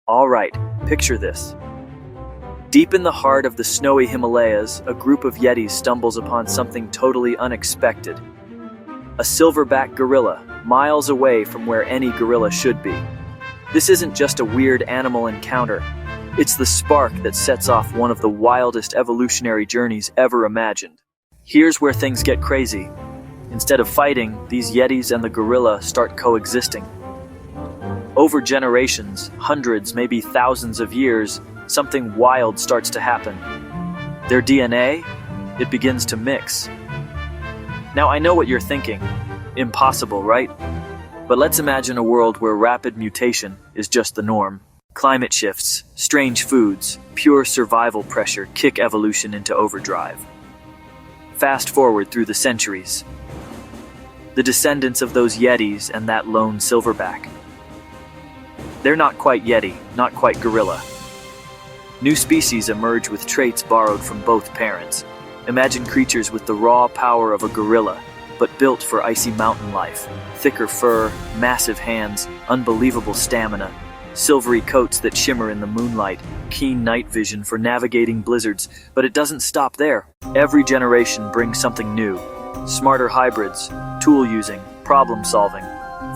All right, picture this. Deep in the heart of the snowy Himalayas, a group of Yetis stumbles upon something totally unexpected. A silverback gorilla, miles away from where any gorilla should be. This isn't just a weird animal encounter. It's the spark that sets off one of the wildest evolutionary journeys ever imagined. Here's where things get crazy. Instead of fighting, these Yetis and the gorilla start coexisting. Over generations, hundreds, maybe thousands of years, something wild starts to happen. Their DNA, it begins to mix. Now I know what you're thinking. Impossible, right? But let's imagine a world where rapid mutation is just the norm. Climate shifts, strange foods, pure survival pressure kick evolution into overdrive. Fast forward through the centuries. The descendants of those Yetis and that lone silverback. They're not quite Yeti, not quite gorilla. New species emerge with traits borrowed from both parents. Imagine creatures with the raw power of a gorilla, but built for icy mountain life. Thicker fur, massive hands, unbelievable stamina, silvery coats that shimmer in the moonlight, keen night vision for navigating blizzards. But it doesn't stop there. Every generation brings something new. Smarter hybrids, tool using, problem solving,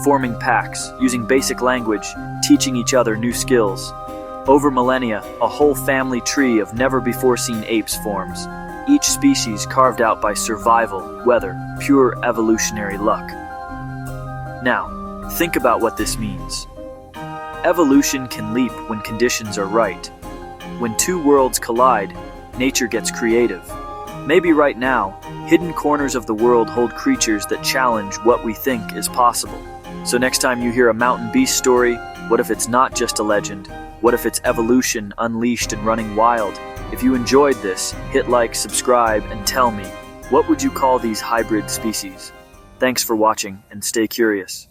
forming packs, using basic language, teaching each other new skills. Over millennia, a whole family tree of never-before-seen apes forms, each species carved out by survival, weather, pure evolutionary luck. Now, think about what this means. Evolution can leap when conditions are right. When two worlds collide, nature gets creative. Maybe right now, hidden corners of the world hold creatures that challenge what we think is possible. So next time you hear a mountain beast story, what if it's not just a legend? What if it's evolution unleashed and running wild? If you enjoyed this, hit like, subscribe, and tell me, what would you call these hybrid species? Thanks for watching, and stay curious.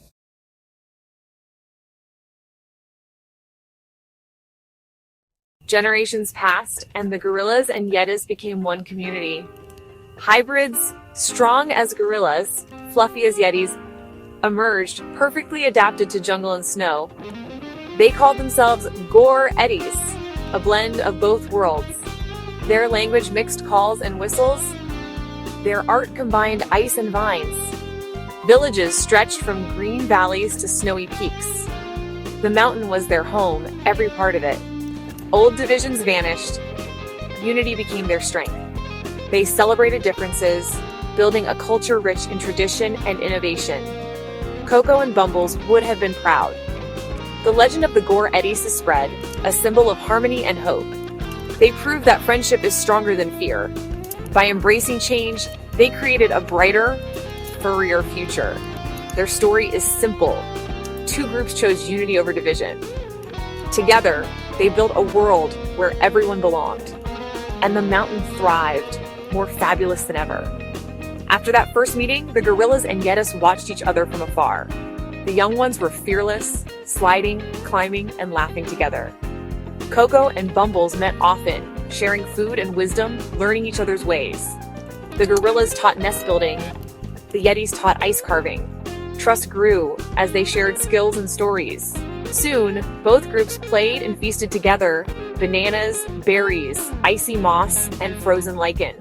Generations passed, and the gorillas and Yetis became one community. Hybrids, strong as gorillas, fluffy as Yetis, emerged, perfectly adapted to jungle and snow. They called themselves Gore Eddies, a blend of both worlds. Their language mixed calls and whistles. Their art combined ice and vines. Villages stretched from green valleys to snowy peaks. The mountain was their home, every part of it. Old divisions vanished. Unity became their strength. They celebrated differences, building a culture rich in tradition and innovation. Coco and Bumbles would have been proud. The legend of the Gore Eddies has spread, a symbol of harmony and hope. They proved that friendship is stronger than fear. By embracing change, they created a brighter, furrier future. Their story is simple. Two groups chose unity over division. Together, they built a world where everyone belonged. And the mountain thrived, more fabulous than ever. After that first meeting, the gorillas and Yetis watched each other from afar. The young ones were fearless, sliding, climbing, and laughing together. Coco and Bumbles met often, sharing food and wisdom, learning each other's ways. The gorillas taught nest building. The Yetis taught ice carving. Trust grew as they shared skills and stories. Soon, both groups played and feasted together, bananas, berries, icy moss, and frozen lichen.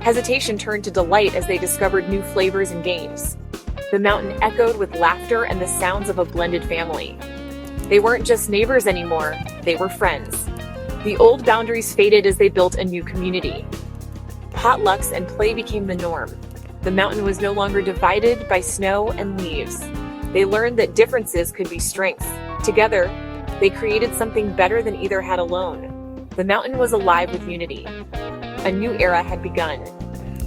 Hesitation turned to delight as they discovered new flavors and games. The mountain echoed with laughter and the sounds of a blended family. They weren't just neighbors anymore, they were friends. The old boundaries faded as they built a new community. Potlucks and play became the norm. The mountain was no longer divided by snow and leaves. They learned that differences could be strengths. Together, they created something better than either had alone. The mountain was alive with unity. A new era had begun.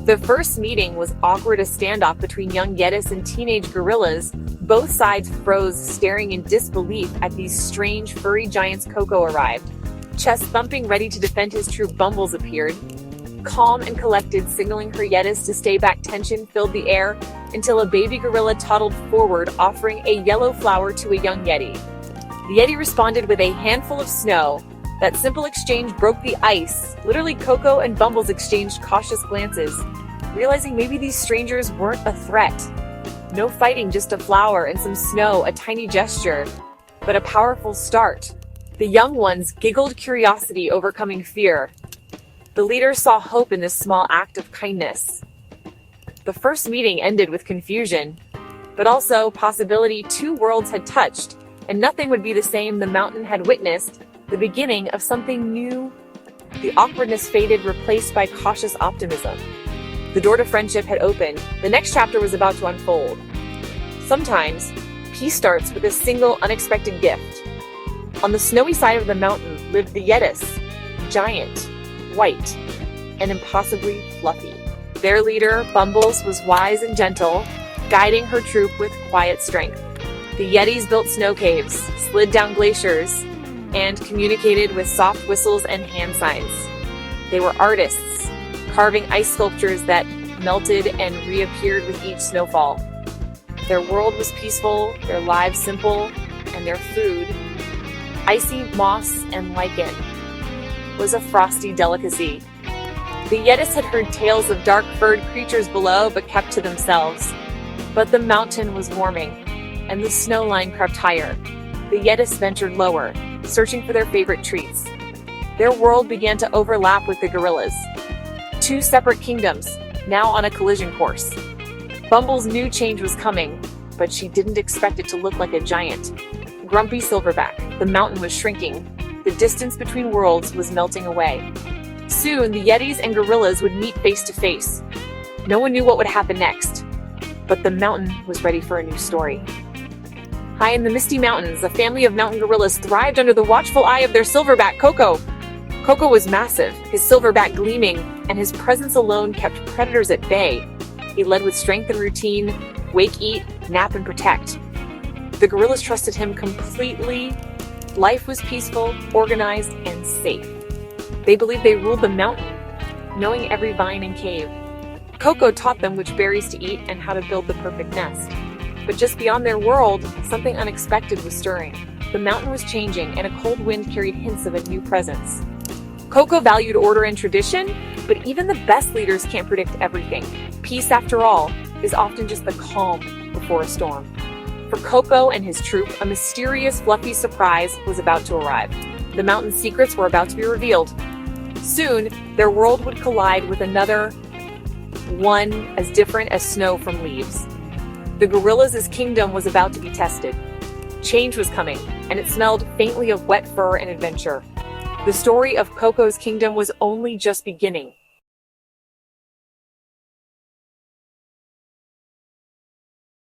The first meeting was awkward, a standoff between young Yetis and teenage gorillas. Both sides froze, staring in disbelief at these strange, furry giants. Coco arrived. Chest thumping, ready to defend his troop, Bumbles appeared. Calm and collected, signaling her Yetis to stay back. Tension filled the air until a baby gorilla toddled forward, offering a yellow flower to a young Yeti. The Yeti responded with a handful of snow. That simple exchange broke the ice. Literally, Coco and Bumbles exchanged cautious glances, realizing maybe these strangers weren't a threat. No fighting, just a flower and some snow, a tiny gesture, but a powerful start. The young ones giggled curiosity overcoming fear. The leaders saw hope in this small act of kindness. The first meeting ended with confusion, but also possibility. Two worlds had touched, and nothing would be the same. The mountain had witnessed the beginning of something new. The awkwardness faded, replaced by cautious optimism. The door to friendship had opened. The next chapter was about to unfold. Sometimes, peace starts with a single unexpected gift. On the snowy side of the mountain lived the Yetis, giant, white, and impossibly fluffy. Their leader, Bumbles, was wise and gentle, guiding her troop with quiet strength. The Yetis built snow caves, slid down glaciers, and communicated with soft whistles and hand signs. They were artists, carving ice sculptures that melted and reappeared with each snowfall. Their world was peaceful, their lives simple, and their food, icy moss and lichen, was a frosty delicacy. The Yetis had heard tales of dark-furred creatures below, but kept to themselves. But the mountain was warming, and the snow line crept higher. The Yetis ventured lower, searching for their favorite treats. Their world began to overlap with the gorillas. Two separate kingdoms, now on a collision course. Bumbles knew change was coming, but she didn't expect it to look like a giant. Grumpy silverback, the mountain was shrinking. The distance between worlds was melting away. Soon, the Yetis and gorillas would meet face to face. No one knew what would happen next, but the mountain was ready for a new story. High in the misty mountains, a family of mountain gorillas thrived under the watchful eye of their silverback, Coco. Coco was massive, his silverback gleaming, and his presence alone kept predators at bay. He led with strength and routine, wake, eat, nap, and protect. The gorillas trusted him completely. Life was peaceful, organized, and safe. They believed they ruled the mountain, knowing every vine and cave. Coco taught them which berries to eat and how to build the perfect nest. But just beyond their world, something unexpected was stirring. The mountain was changing, and a cold wind carried hints of a new presence. Coco valued order and tradition, but even the best leaders can't predict everything. Peace, after all, is often just the calm before a storm. For Coco and his troop, a mysterious, fluffy surprise was about to arrive. The mountain's secrets were about to be revealed. Soon, their world would collide with another, one as different as snow from leaves. The gorillas' kingdom was about to be tested. Change was coming, and it smelled faintly of wet fur and adventure. The story of Coco's kingdom was only just beginning.